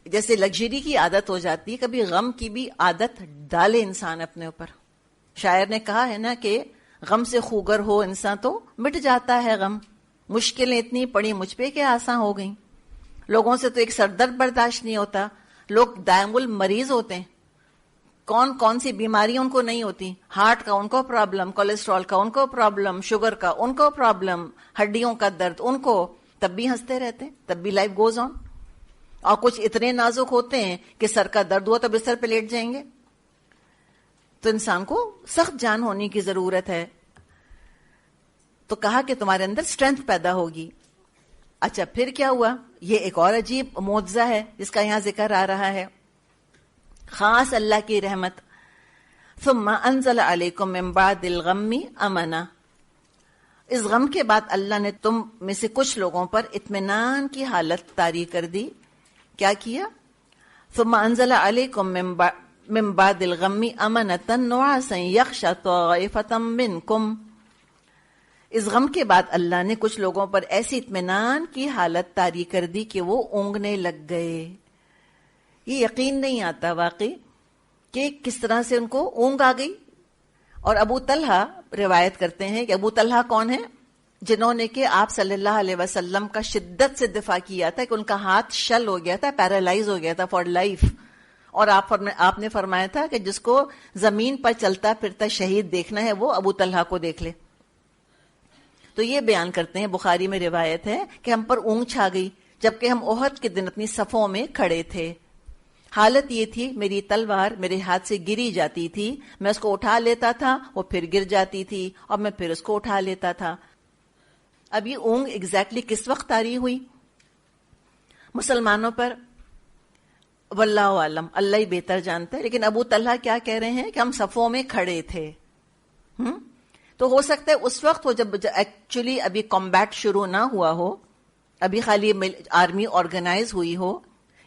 جیسے لگژری کی عادت ہو جاتی ہے، کبھی غم کی بھی عادت ڈالے انسان اپنے اوپر. شاعر نے کہا ہے نا کہ غم سے خوگر ہو انسان تو مٹ جاتا ہے غم، مشکلیں اتنی پڑی مجھ پہ کہ آسان ہو گئیں. لوگوں سے تو ایک سر درد برداشت نہیں ہوتا، لوگ دائم المریض ہوتے ہیں. کون کون سی بیماریاں ان کو نہیں ہوتی، ہارٹ کا ان کو پرابلم، کولیسٹرول کا ان کو پرابلم، شوگر کا ان کو پرابلم، ہڈیوں کا درد ان کو، تب بھی ہنستے رہتے ہیں، تب بھی لائف گوز آن. اور کچھ اتنے نازک ہوتے ہیں کہ سر کا درد ہوا تو بستر پہ لیٹ جائیں گے. تو انسان کو سخت جان ہونے کی ضرورت ہے. تو کہا کہ تمہارے اندر اسٹرینتھ پیدا ہوگی. اچھا پھر کیا ہوا؟ یہ ایک اور عجیب معجزہ ہے جس کا یہاں ذکر آ رہا ہے، خاص اللہ کی رحمت. ثم انزل علیکم من بعد الغم امنا. اس غم کے بعد اللہ نے تم میں سے کچھ لوگوں پر اطمینان کی حالت طاری کر دی. کیا کیا؟ ثم انزل علیکم من بعد الغم امنۃ نعاسا یغشی طائفۃ منکم. اس غم کے بعد اللہ نے کچھ لوگوں پر ایسی اطمینان کی حالت طاری کر دی کہ وہ اونگنے لگ گئے. یہ یقین نہیں آتا واقعی کہ کس طرح سے ان کو اونگ آ گئی. اور ابو طلحہ روایت کرتے ہیں کہ ابو طلحہ کون ہیں؟ جنہوں نے کہ آپ صلی اللہ علیہ وسلم کا شدت سے دفاع کیا تھا کہ ان کا ہاتھ شل ہو گیا تھا، پیرالائز ہو گیا تھا فار لائف. اور آپ نے فرمایا تھا کہ جس کو زمین پر چلتا پھرتا شہید دیکھنا ہے وہ ابو طلحہ کو دیکھ لے. تو یہ بیان کرتے ہیں، بخاری میں روایت ہے کہ ہم پر اونگ چھا گئی جبکہ ہم احد کے دن اپنی صفوں میں کھڑے تھے. حالت یہ تھی میری تلوار میرے ہاتھ سے گری جاتی تھی، میں اس کو اٹھا لیتا تھا، وہ پھر گر جاتی تھی اور میں پھر اس کو اٹھا لیتا تھا. اب یہ اونگ ایگزیکٹلی کس وقت طاری ہوئی مسلمانوں پر واللہ عالم، اللہ ہی بہتر جانتا ہے. لیکن ابو طلحہ کیا کہہ رہے ہیں کہ ہم صفوں میں کھڑے تھے. تو ہو سکتا ہے اس وقت ہو جب ایکچولی ابھی کمبیٹ شروع نہ ہوا ہو، ابھی خالی آرمی آرگنائز ہوئی ہو،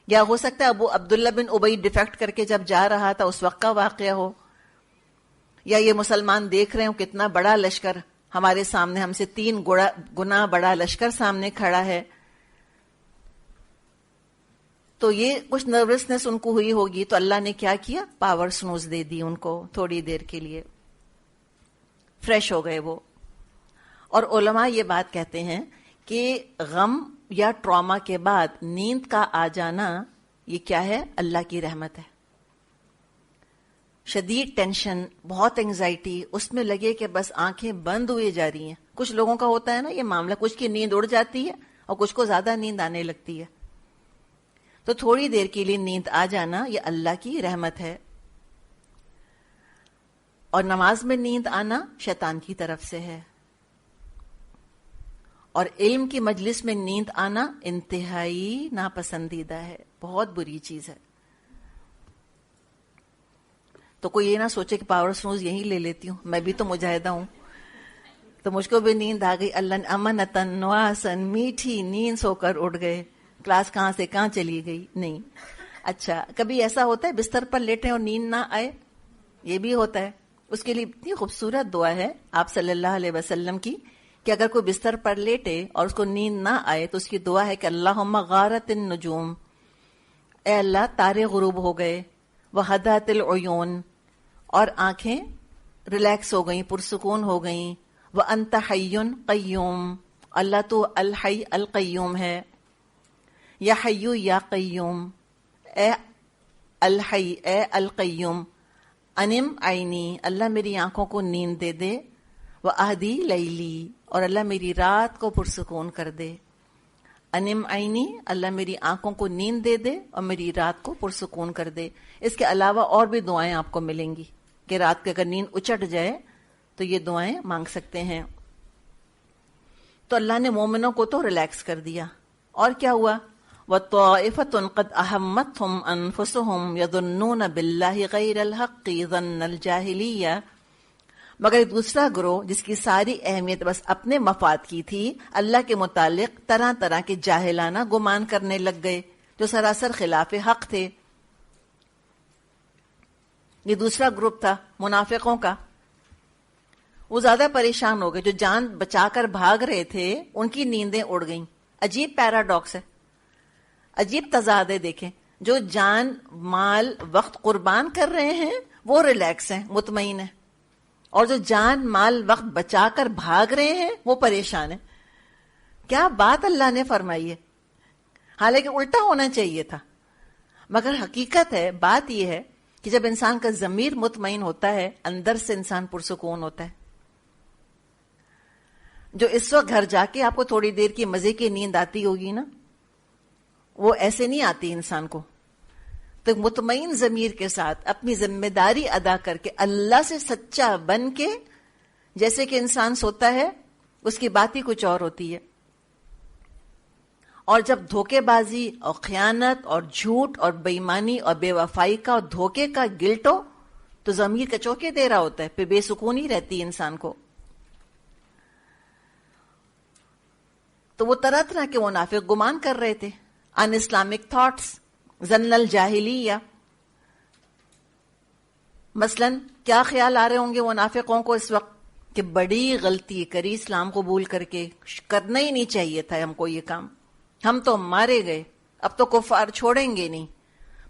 یا ہو سکتا ہے ابو عبداللہ بن ابی ڈیفیکٹ کر کے جب جا رہا تھا اس وقت کا واقعہ ہو، یا یہ مسلمان دیکھ رہے ہوں کتنا بڑا لشکر ہمارے سامنے، ہم سے 3 گنا بڑا لشکر سامنے کھڑا ہے. تو یہ کچھ نروسنس ان کو ہوئی ہوگی. تو اللہ نے کیا کیا؟ پاور سنوز دے دی ان کو تھوڑی دیر کے لیے، فریش ہو گئے وہ. اور علماء یہ بات کہتے ہیں کہ غم یا ٹراما کے بعد نیند کا آ جانا یہ کیا ہے؟ اللہ کی رحمت ہے. شدید ٹینشن، بہت انگزائٹی، اس میں لگے کہ بس آنکھیں بند ہوئے جا رہی ہیں. کچھ لوگوں کا ہوتا ہے نا یہ معاملہ، کچھ کی نیند اڑ جاتی ہے اور کچھ کو زیادہ نیند آنے لگتی ہے. تو تھوڑی دیر کے لیے نیند آ جانا یہ اللہ کی رحمت ہے. اور نماز میں نیند آنا شیطان کی طرف سے ہے. اور علم کی مجلس میں نیند آنا انتہائی ناپسندیدہ ہے، بہت بری چیز ہے. تو کوئی یہ نہ سوچے کہ پاور سنوز یہی لے لیتی ہوں، میں بھی تو مجاہدہ ہوں، تو مجھ کو بھی نیند آ گئی. اللہ نے امنتن نواسن، میٹھی نیند سو کر اٹھ گئے. کلاس کہاں سے کہاں چلی گئی. نہیں. اچھا کبھی ایسا ہوتا ہے بستر پر لیٹے اور نیند نہ آئے؟ یہ بھی ہوتا ہے. اس کے لیے اتنی خوبصورت دعا ہے آپ صلی اللہ علیہ وسلم کی کہ اگر کوئی بستر پر لیٹے اور اس کو نیند نہ آئے تو اس کی دعا ہے کہ اللہم غارت النجوم، اے اللہ تارے غروب ہو گئے، وہدات العیون، اور آنکھیں ریلیکس ہو گئیں، پرسکون ہو گئیں، وانت حی قیوم، اللہ تو الحی القیوم ہے. یا حیو یا قیوم، اے الحی اے القیوم، انم عینی، اللہ میری آنکھوں کو نیند دے دے، وَأَهْدِي لیلی، اور اللہ میری رات کو پرسکون کر دے. انم عینی، اللہ میری آنکھوں کو نیند دے دے اور میری رات کو پرسکون کر دے. اس کے علاوہ اور بھی دعائیں آپ کو ملیں گی کہ رات کے اگر نیند اچٹ جائے تو یہ دعائیں مانگ سکتے ہیں. تو اللہ نے مومنوں کو تو ریلیکس کر دیا. اور کیا ہوا؟ وَطَائِفَةٌ قَدْ أَهَمَّتْهُمْ أَنفُسُهُمْ يَظُنُّونَ بِاللَّهِ غَيْرَ الْحَقِّ ظَنَّ الْجَاهِلِيَّةِ، مگر دوسرا گروہ جس کی ساری اہمیت بس اپنے مفاد کی تھی، اللہ کے متعلق طرح طرح کے جاہلانہ گمان کرنے لگ گئے جو سراسر خلاف حق تھے. یہ دوسرا گروپ تھا منافقوں کا. وہ زیادہ پریشان ہو گئے. جو جان بچا کر بھاگ رہے تھے ان کی نیندیں اڑ گئیں. عجیب پیراڈاکس ہے، عجیب تضاد ہے. دیکھیں، جو جان مال وقت قربان کر رہے ہیں وہ ریلیکس ہیں، مطمئن ہیں، اور جو جان مال وقت بچا کر بھاگ رہے ہیں وہ پریشان ہیں. کیا بات اللہ نے فرمائی ہے. حالانکہ الٹا ہونا چاہیے تھا، مگر حقیقت ہے، بات یہ ہے کہ جب انسان کا ضمیر مطمئن ہوتا ہے اندر سے انسان پرسکون ہوتا ہے. جو اس وقت گھر جا کے آپ کو تھوڑی دیر کی مزے کی نیند آتی ہوگی نا، وہ ایسے نہیں آتی انسان کو. تو مطمئن ضمیر کے ساتھ اپنی ذمہ داری ادا کر کے اللہ سے سچا بن کے جیسے کہ انسان سوتا ہے، اس کی بات ہی کچھ اور ہوتی ہے. اور جب دھوکے بازی اور خیانت اور جھوٹ اور بے ایمانی اور بے وفائی کا اور دھوکے کا گلٹ ہو تو ضمیر کا چوکے دے رہا ہوتا ہے، پھر بے سکونی رہتی ہے انسان کو. تو وہ طرح طرح کے منافق گمان کر رہے تھے، ان اسلامک تھاٹس، ظن الجاہلیہ. مثلا کیا خیال آ رہے ہوں گے منافقوں کو اس وقت کہ بڑی غلطی کری اسلام قبول کر کے، کرنا ہی نہیں چاہیے تھا ہم کو یہ کام، ہم تو مارے گئے، اب تو کفار چھوڑیں گے نہیں.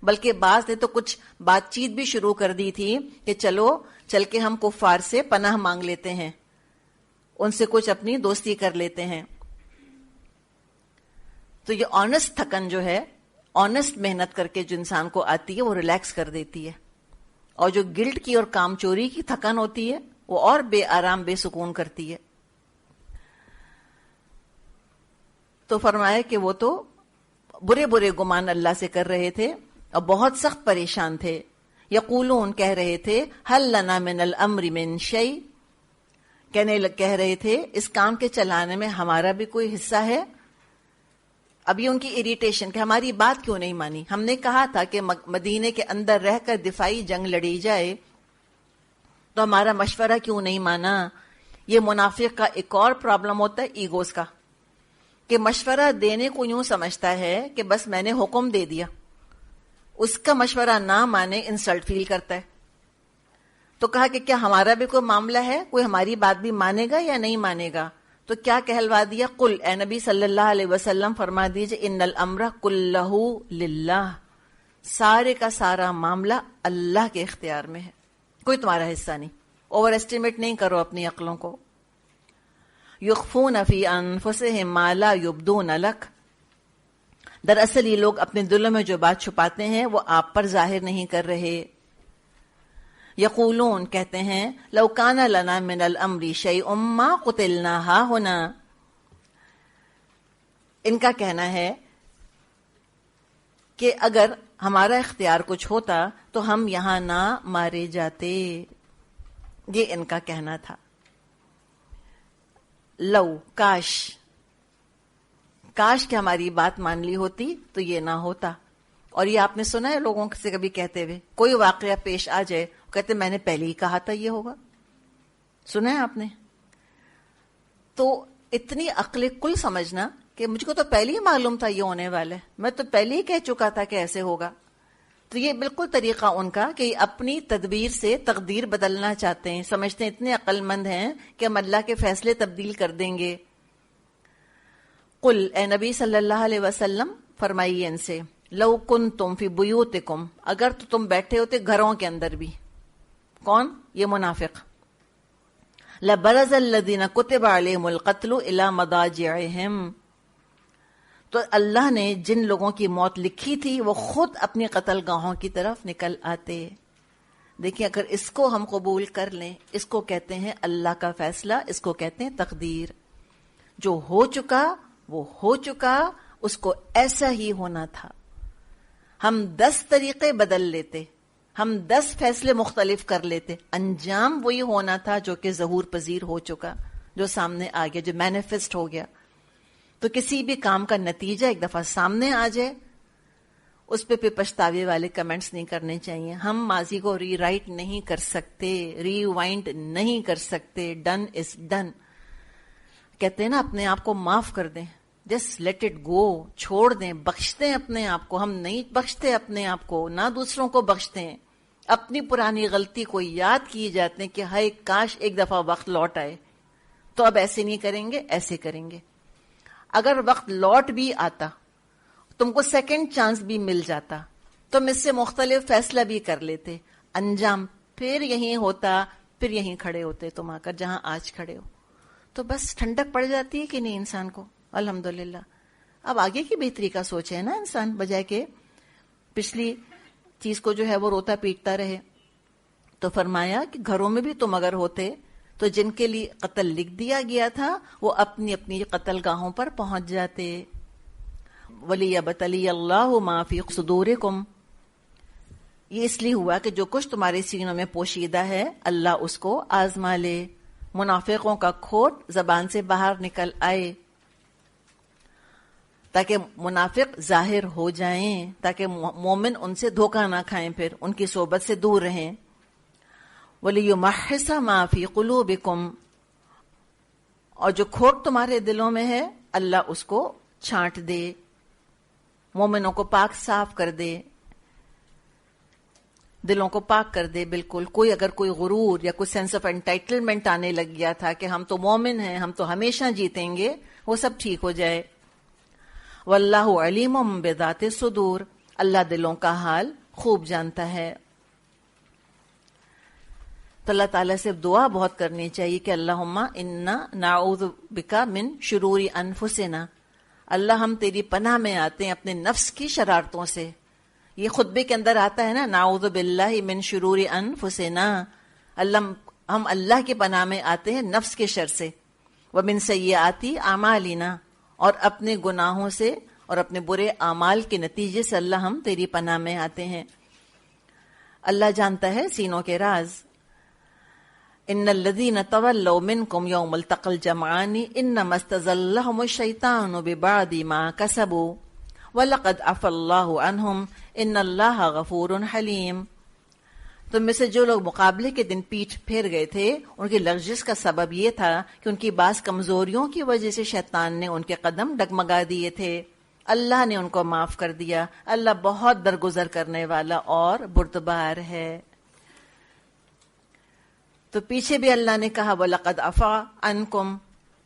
بلکہ بعض نے تو کچھ بات چیت بھی شروع کر دی تھی کہ چلو چل کے ہم کفار سے پناہ مانگ لیتے ہیں، ان سے کچھ اپنی دوستی کر لیتے ہیں. تو یہ آنےسٹ تھکن جو ہے، آنےسٹ محنت کر کے جو انسان کو آتی ہے وہ ریلیکس کر دیتی ہے، اور جو گلٹ کی اور کام چوری کی تھکن ہوتی ہے وہ اور بے آرام بے سکون کرتی ہے. تو فرمایا کہ وہ تو برے برے گمان اللہ سے کر رہے تھے اور بہت سخت پریشان تھے. یقولون کہہ رہے تھے حل لنا من الامر من شیء، کہہ رہے تھے اس کام کے چلانے میں ہمارا بھی کوئی حصہ ہے. ابھی ان کی اریٹیشن کہ ہماری بات کیوں نہیں مانی، ہم نے کہا تھا کہ مدینے کے اندر رہ کر دفاعی جنگ لڑی جائے تو ہمارا مشورہ کیوں نہیں مانا. یہ منافق کا ایک اور پرابلم ہوتا ہے ایگوز کا، کہ مشورہ دینے کو یوں سمجھتا ہے کہ بس میں نے حکم دے دیا، اس کا مشورہ نہ مانے انسلٹ فیل کرتا ہے. تو کہا کہ کیا ہمارا بھی کوئی معاملہ ہے، کوئی ہماری بات بھی مانے گا یا نہیں مانے گا. تو کیا کہلوا دیا، قل اے نبی صلی اللہ علیہ وسلم فرما دیجئے ان الامر کلہ للہ، سارے کا سارا معاملہ اللہ کے اختیار میں ہے، کوئی تمہارا حصہ نہیں. اوور ایسٹیمیٹ نہیں کرو اپنی عقلوں کو. یخفون فی انفسہم ما لا یبدون لک، دراصل یہ لوگ اپنے دلوں میں جو بات چھپاتے ہیں وہ آپ پر ظاہر نہیں کر رہے. یقولون کہتے ہیں لو کان لنا من الامر شیء ما قتلنا ہاہنا، ان کا کہنا ہے کہ اگر ہمارا اختیار کچھ ہوتا تو ہم یہاں نہ مارے جاتے. یہ ان کا کہنا تھا. لو، کاش، کاش کہ ہماری بات مان لی ہوتی تو یہ نہ ہوتا. اور یہ آپ نے سنا ہے لوگوں سے کبھی کہتے ہوئے، کوئی واقعہ پیش آ جائے کہتے میں نے پہلے ہی کہا تھا یہ ہوگا. سنا ہے آپ نے؟ تو اتنی عقل کل سمجھنا کہ مجھ کو تو پہلے ہی معلوم تھا یہ ہونے والا ہے، میں تو پہلے ہی کہہ چکا تھا کہ ایسے ہوگا. تو یہ بالکل طریقہ ان کا کہ اپنی تدبیر سے تقدیر بدلنا چاہتے ہیں، سمجھتے ہیں اتنے عقل مند ہیں کہ ہم اللہ کے فیصلے تبدیل کر دیں گے. قل اے نبی صلی اللہ علیہ وسلم فرمائیے ان سے، لو کنتم فی بیوتکم، اگر تو تم بیٹھے ہوتے گھروں کے اندر بھی. کون؟ یہ منافق. لبرز الذین کتب علیہم القتل الی مضاجعہم، تو اللہ نے جن لوگوں کی موت لکھی تھی وہ خود اپنی قتل گاہوں کی طرف نکل آتے. دیکھیں اگر اس کو ہم قبول کر لیں، اس کو کہتے ہیں اللہ کا فیصلہ، اس کو کہتے ہیں تقدیر. جو ہو چکا وہ ہو چکا، اس کو ایسا ہی ہونا تھا. ہم 10 طریقے بدل لیتے، ہم 10 فیصلے مختلف کر لیتے، انجام وہی ہونا تھا جو کہ ظہور پذیر ہو چکا، جو سامنے آ گیا، جو مینیفیسٹ ہو گیا. تو کسی بھی کام کا نتیجہ ایک دفعہ سامنے آ جائے، اس پہ پچھتاوے والے کمنٹس نہیں کرنے چاہیے. ہم ماضی کو ری رائٹ نہیں کر سکتے، ری وائنڈ نہیں کر سکتے. Done is done. کہتے ہیں نا اپنے آپ کو معاف کر دیں، جسٹ لیٹ اٹ گو، چھوڑ دیں، بخش دیں اپنے آپ کو. ہم نہیں بخشتے اپنے آپ کو، نہ دوسروں کو بخشتے ہیں. اپنی پرانی غلطی کو یاد کیے جاتے ہیں کہ ہائے کاش ایک دفعہ وقت لوٹ آئے تو اب ایسے نہیں کریں گے، ایسے کریں گے. اگر وقت لوٹ بھی آتا، تم کو سیکنڈ چانس بھی مل جاتا، تم اس سے مختلف فیصلہ بھی کر لیتے، انجام پھر یہیں ہوتا، پھر یہیں کھڑے ہوتے تم آ کر جہاں آج کھڑے ہو. تو بس ٹھنڈک پڑ جاتی ہے کہ نہیں انسان کو. الحمدللہ. اب آگے کی بہتری کا سوچے نا انسان، بجائے کہ پچھلی چیز کو جو ہے وہ روتا پیٹتا رہے. تو فرمایا کہ گھروں میں بھی تم اگر ہوتے تو جن کے لیے قتل لکھ دیا گیا تھا وہ اپنی اپنی قتل گاہوں پر پہنچ جاتے. وَلِيَبْتَلِيَ اللَّهُ مَا فِي صُدُورِكُمْ، یہ اس لیے ہوا کہ جو کچھ تمہارے سینوں میں پوشیدہ ہے اللہ اس کو آزما لے، منافقوں کا کھوٹ زبان سے باہر نکل آئے، تاکہ منافق ظاہر ہو جائیں، تاکہ مومن ان سے دھوکہ نہ کھائیں، پھر ان کی صحبت سے دور رہیں. وَلِيُمَحِّصَ مَا فِي قُلُوبِكُمْ، اور جو کھوٹ تمہارے دلوں میں ہے اللہ اس کو چھانٹ دے، مومنوں کو پاک صاف کر دے، دلوں کو پاک کر دے بالکل. اگر کوئی غرور یا کوئی سینس آف انٹائٹلمنٹ آنے لگ گیا تھا کہ ہم تو مومن ہیں، ہم تو ہمیشہ جیتیں گے، وہ سب ٹھیک ہو جائے. واللہ علیم بذات الصدور، اللہ دلوں کا حال خوب جانتا ہے. تو اللہ تعالیٰ سے دعا بہت کرنی چاہیے کہ اللہم انا نعوذ بک من شرور انفسنا، اللہ ہم تیری پناہ میں آتے ہیں اپنے نفس کی شرارتوں سے. یہ خطبے کے اندر آتا ہے نا، نعوذ باللہ من شرور انفسنا، ہم اللہ کی پناہ میں آتے ہیں نفس کے شر سے. ومن سیئات اعمالنا، اور اپنے گناہوں سے اور اپنے برے اعمال کے نتیجے سے اللہ ہم تیری پناہ میں آتے ہیں. اللہ جانتا ہے سینوں کے راز. ان الذین تولوا منکم یوم التقى الجمعان انما استزلهم الشیطان ببعض ما کسبوا وَلَقَدْ عَفَا اللَّهُ عَنْهُمْ إِنَّ اللَّهَ غَفُورٌ حَلِيمٌ. تم میں سے جو لوگ مقابلے کے دن پیٹھ پھیر گئے تھے، ان کی لغزش کا سبب یہ تھا کہ ان کی بعض کمزوریوں کی وجہ سے شیطان نے ان کے قدم ڈگمگا دیے تھے. اللہ نے ان کو معاف کر دیا. اللہ بہت درگزر کرنے والا اور بردبار ہے. تو پیچھے بھی اللہ نے کہا وَلَقَدْ عَفَا عَنْكُمْ،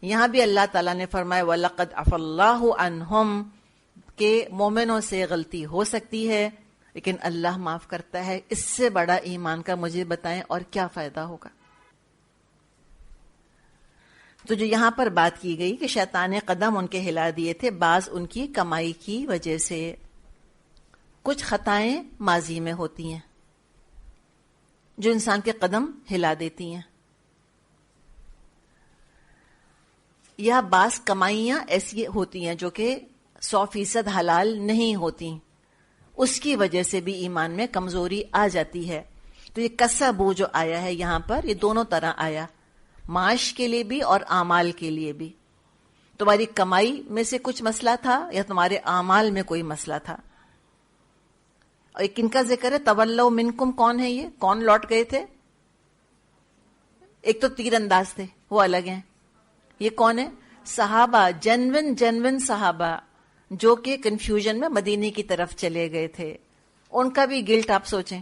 یہاں بھی اللہ تعالیٰ نے فرمایا وَلَقَدْ عَفَا اللَّهُ عَنْهُمْ، کہ مومنوں سے غلطی ہو سکتی ہے لیکن اللہ معاف کرتا ہے. اس سے بڑا ایمان کا مجھے بتائیں اور کیا فائدہ ہوگا. تو جو یہاں پر بات کی گئی کہ شیطان نے قدم ان کے ہلا دیے تھے، بعض ان کی کمائی کی وجہ سے. کچھ خطائیں ماضی میں ہوتی ہیں جو انسان کے قدم ہلا دیتی ہیں، یا بعض کمائیاں ایسی ہوتی ہیں جو کہ 100% حلال نہیں ہوتی، اس کی وجہ سے بھی ایمان میں کمزوری آ جاتی ہے. تو یہ کسبو جو آیا ہے یہاں پر، یہ دونوں طرح آیا، معاش کے لیے بھی اور اعمال کے لیے بھی. تمہاری کمائی میں سے کچھ مسئلہ تھا یا تمہارے اعمال میں کوئی مسئلہ تھا. اور کن کا ذکر ہے؟ تولوا منکم، کون ہے یہ؟ کون لوٹ گئے تھے؟ ایک تو تیر انداز تھے، وہ الگ ہیں. یہ کون ہے؟ صحابہ، جنون صحابہ جو کہ کنفیوژن میں مدینے کی طرف چلے گئے تھے. ان کا بھی گلٹ آپ سوچیں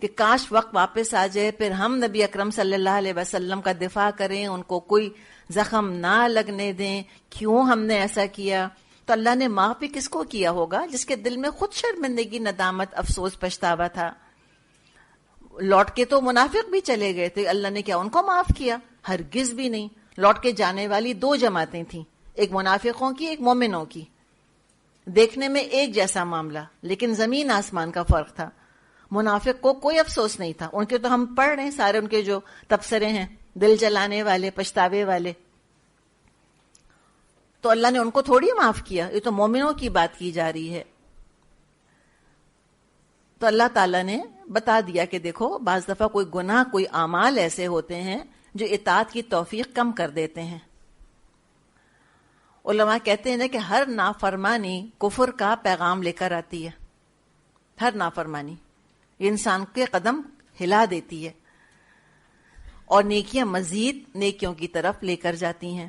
کہ کاش وقت واپس آ جائے، پھر ہم نبی اکرم صلی اللہ علیہ وسلم کا دفاع کریں، ان کو کوئی زخم نہ لگنے دیں. کیوں ہم نے ایسا کیا؟ تو اللہ نے معاف بھی کس کو کیا ہوگا؟ جس کے دل میں خود شرمندگی، ندامت، افسوس، پچھتاوا تھا. لوٹ کے تو منافق بھی چلے گئے تھے، اللہ نے کیا ان کو معاف کیا؟ ہرگز بھی نہیں. لوٹ کے جانے والی 2 جماعتیں تھیں، ایک منافقوں کی، ایک مومنوں کی. دیکھنے میں ایک جیسا معاملہ، لیکن زمین آسمان کا فرق تھا. منافق کو کوئی افسوس نہیں تھا، ان کے تو ہم پڑھ رہے ہیں سارے ان کے جو تبصرے ہیں، دل جلانے والے، پچھتاوے والے. تو اللہ نے ان کو تھوڑی معاف کیا، یہ تو مومنوں کی بات کی جا رہی ہے. تو اللہ تعالیٰ نے بتا دیا کہ دیکھو بعض دفعہ کوئی گناہ، کوئی اعمال ایسے ہوتے ہیں جو اطاعت کی توفیق کم کر دیتے ہیں. علماء کہتے ہیں کہ ہر نافرمانی کفر کا پیغام لے کر آتی ہے. ہر نافرمانی یہ انسان کے قدم ہلا دیتی ہے اور نیکیاں مزید نیکیوں کی طرف لے کر جاتی ہیں.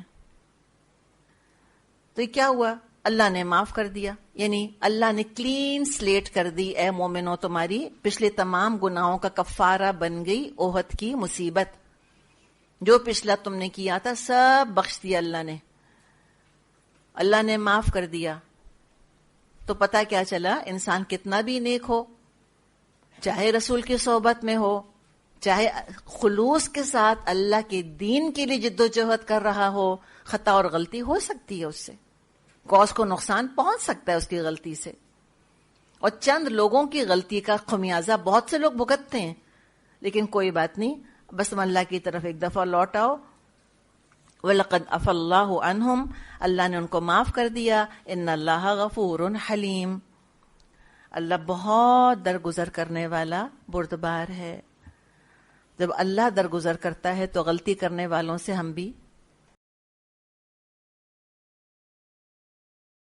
تو یہ کیا ہوا؟ اللہ نے معاف کر دیا، یعنی اللہ نے کلین سلیٹ کر دی. اے مومنو، تمہاری پچھلے تمام گناہوں کا کفارہ بن گئی احد کی مصیبت. جو پچھلا تم نے کیا تھا سب بخش دیا اللہ نے. اللہ نے معاف کر دیا. تو پتہ کیا چلا؟ انسان کتنا بھی نیک ہو، چاہے رسول کی صحبت میں ہو، چاہے خلوص کے ساتھ اللہ کے دین کے لیے جد و جہد کر رہا ہو، خطا اور غلطی ہو سکتی ہے. اس سے اس کو نقصان پہنچ سکتا ہے اس کی غلطی سے. اور چند لوگوں کی غلطی کا خمیازہ بہت سے لوگ بھگتتے ہیں. لیکن کوئی بات نہیں، بس تم اللہ کی طرف ایک دفعہ لوٹ آؤ. وَلَقَدْ عَفَا اللَّهُ عَنْهُمْ، اللہ نے ان کو معاف کر دیا. إِنَّ اللَّهَ غَفُورٌ حَلِيمٌ، اللہ بہت درگزر کرنے والا بردبار ہے. جب اللہ درگزر کرتا ہے تو غلطی کرنے والوں سے ہم بھی